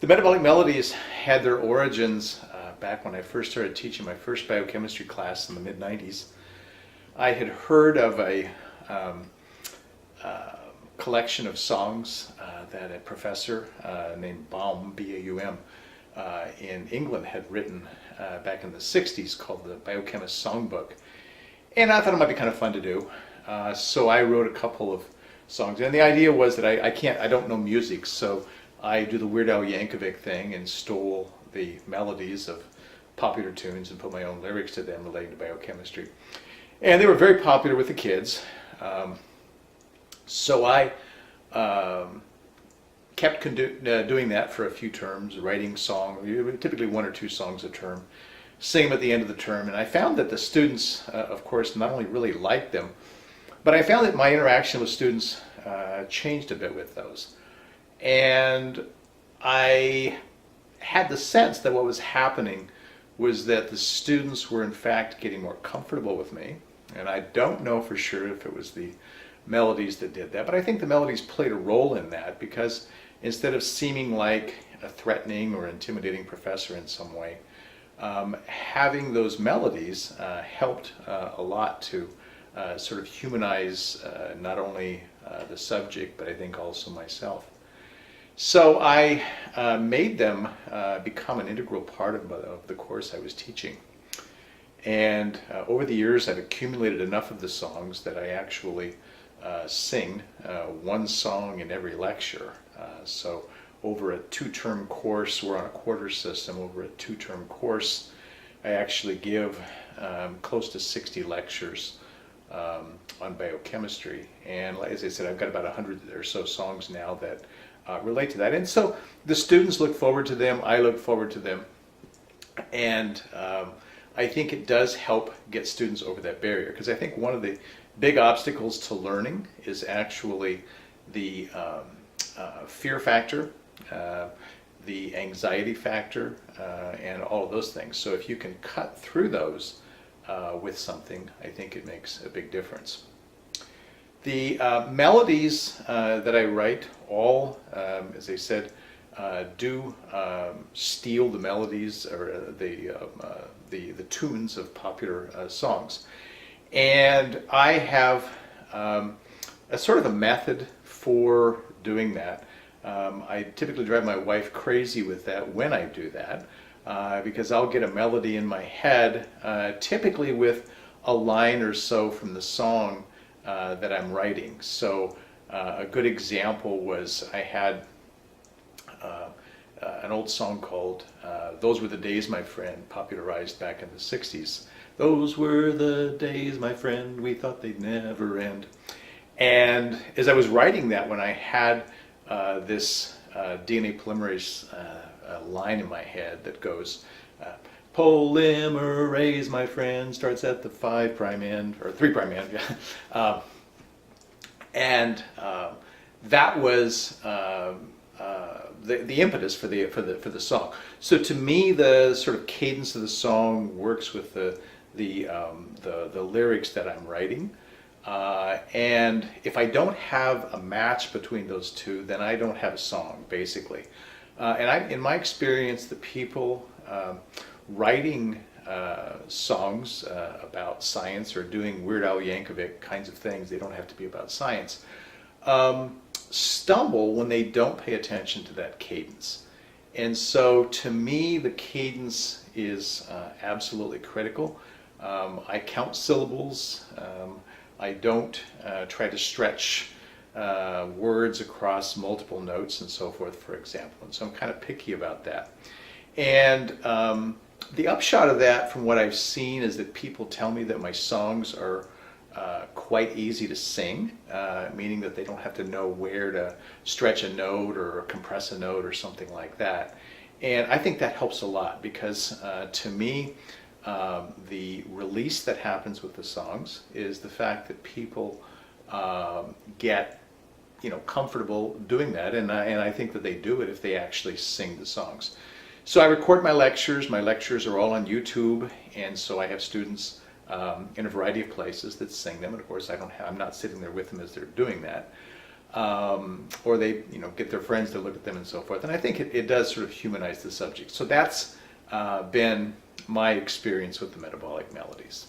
The Metabolic Melodies had their origins back when I first started teaching my first biochemistry class in the mid-90s. I had heard of a collection of songs that a professor named Baum, B-A-U-M, in England had written back in the 60s called the Biochemist Songbook. And I thought it might be kind of fun to do. So I wrote a couple of songs. And the idea was that I don't know music, so I do the Weird Al Yankovic thing and stole the melodies of popular tunes and put my own lyrics to them relating to biochemistry. And they were very popular with the kids. So I kept doing that for a few terms, writing songs, typically one or two songs a term, sing them at the end of the term. And I found that the students, of course, not only really liked them, but I found that my interaction with students changed a bit with those. And I had the sense that what was happening was that the students were in fact getting more comfortable with me. And I don't know for sure if it was the melodies that did that, but I think the melodies played a role in that, because instead of seeming like a threatening or intimidating professor in some way, having those melodies helped a lot to sort of humanize not only the subject, but I think also myself. So I made them become an integral part of the course I was teaching. And over the years, I've accumulated enough of the songs that I actually sing one song in every lecture. So over a two-term course, we're on a quarter system, over a two-term course, I actually give close to 60 lectures on biochemistry. And as I said, I've got about 100 or so songs now that relate to that. And so the students look forward to them, I look forward to them, and I think it does help get students over that barrier, because I think one of the big obstacles to learning is actually the fear factor, the anxiety factor, and all of those things. So if you can cut through those with something, I think it makes a big difference. The melodies that I write all, as I said, do steal the melodies or the tunes of popular songs. And I have a sort of a method for doing that. I typically drive my wife crazy with that when I do that, because I'll get a melody in my head, typically with a line or so from the song that I'm writing. So a good example was I had an old song called "Those Were the Days, My Friend," popularized back in the 60s. Those were the days, my friend, we thought they'd never end. And as I was writing that, when I had this DNA polymerase line in my head that goes, polymerase, my friend, starts at the 5' end, or 3' end, yeah. And that was the impetus for the song. So to me, the sort of cadence of the song works with the lyrics that I'm writing. And if I don't have a match between those two, then I don't have a song, basically. And in my experience, the people writing songs about science or doing Weird Al Yankovic kinds of things, they don't have to be about science, stumble when they don't pay attention to that cadence. And so to me, the cadence is absolutely critical. I count syllables. I don't try to stretch words across multiple notes and so forth, for example. And so I'm kind of picky about that. And the upshot of that, from what I've seen, is that people tell me that my songs are quite easy to sing, meaning that they don't have to know where to stretch a note or compress a note or something like that. And I think that helps a lot, because to me, the release that happens with the songs is the fact that people get comfortable doing that, and I think that they do it if they actually sing the songs. So I record my lectures. My lectures are all on YouTube, and so I have students in a variety of places that sing them. And of course, I'm not sitting there with them as they're doing that. or they get their friends to look at them and so forth. And I think it does sort of humanize the subject. So that's been my experience with the Metabolic Melodies.